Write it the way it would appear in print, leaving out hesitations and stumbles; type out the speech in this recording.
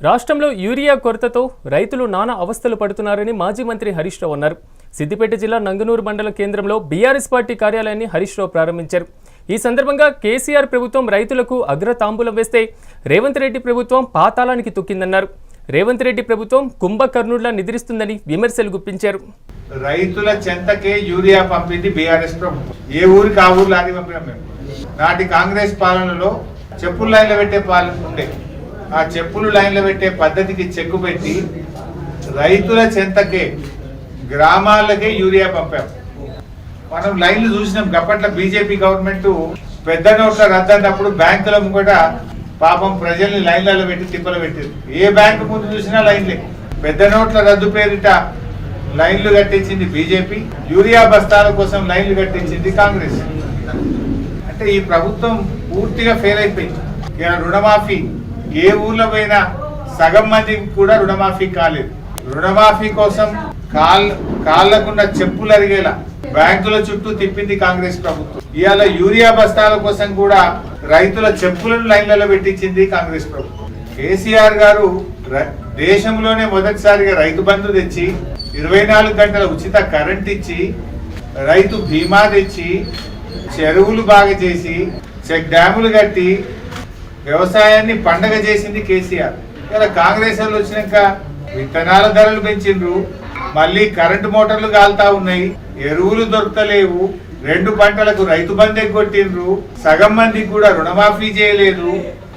రాష్ట్రంలో యూరియా కొరతతో రైతులు నానా అవస్థలు పడుతున్నారని మాజీ మంత్రి హరీష్ రావు అన్నారు. సిద్దిపేట జిల్లా నంగనూరు మండల కేంద్రంలో బీఆర్ఎస్ పార్టీ కార్యాలయాన్ని హరీష్ రావు ప్రారంభించారు. ఈ సందర్భంగా కేసీఆర్ ప్రభుత్వం రైతులకు అగ్రతాంబూలం వేస్తే రేవంత్ రెడ్డి ప్రభుత్వం పాతాళానికి తొక్కిందన్నారు. రేవంత్ రెడ్డి ప్రభుత్వం కుంభకర్ణుల్లా నిద్రిస్తుందని విమర్శలు గుప్పించారు. రైతుల చెంతకే యూరియా పంపింది బీఆర్ఎస్ ప్రభుత్వం. ఏ ఊరికి ఆ ఊరు లారీ పంపినాం మేము. నాటి కాంగ్రెస్ పాలనలో చెప్పులు లైన్లో పెట్టే పాలన ఉండే. ఆ చెప్పులు లైన్లో పెట్టే పద్ధతికి చెక్కు పెట్టి రైతుల చెంతకే గ్రామాలకే యూరియా పంపాం. మనం లైన్లు చూసినాం. గప్పట్ల బీజేపీ గవర్నమెంట్ పెద్ద నోట్ల రద్దు అన్నప్పుడు బ్యాంకుల కూడా పాపం ప్రజల్ని లైన్లలో పెట్టి తిప్పలు పెట్టింది. ఏ బ్యాంకు ముందు చూసినా లైన్లే. పెద్ద నోట్ల రద్దు పేరిట లైన్లు కట్టించింది బీజేపీ, యూరియా బస్తాల కోసం లైన్లు కట్టించింది కాంగ్రెస్. అంటే ఈ ప్రభుత్వం పూర్తిగా ఫెయిల్ అయిపోయింది. రుణమాఫీ ఏ ఊర్లో పోయినా సగం మందికి కూడా రుణమాఫీ కాలేదు. రుణమాఫీ కోసం కాళ్ళకున్న చెప్పులు అరిగేలా బ్యాంకుల చుట్టూ తిప్పింది కాంగ్రెస్ ప్రభుత్వం. ఇవాళ యూరియా బస్తాల కోసం కూడా రైతుల చెప్పులను లైన్లలో పెట్టించింది కాంగ్రెస్ ప్రభుత్వం. కేసీఆర్ గారు దేశంలోనే మొదటిసారిగా రైతు బంధు తెచ్చి 24 గంటల ఉచిత కరెంట్ ఇచ్చి రైతు బీమా తెచ్చి చెరువులు బాగా చేసి చెక్ డ్యాములు కట్టి వ్యవసాయాన్ని పండగ చేసింది కేసీఆర్. ఇలా కాంగ్రెస్ వాళ్ళు వచ్చినాక విత్తనాల ధరలు పెంచిండ్రు, మళ్ళీ కరెంటు మోటార్లు కాలుతా ఉన్నాయి, ఎరువులు దొరకలేవు, 2 పంటలకు రైతు బంధు కొట్టిండ్రు, సగం మందికి కూడా రుణమాఫీ చేయలేదు.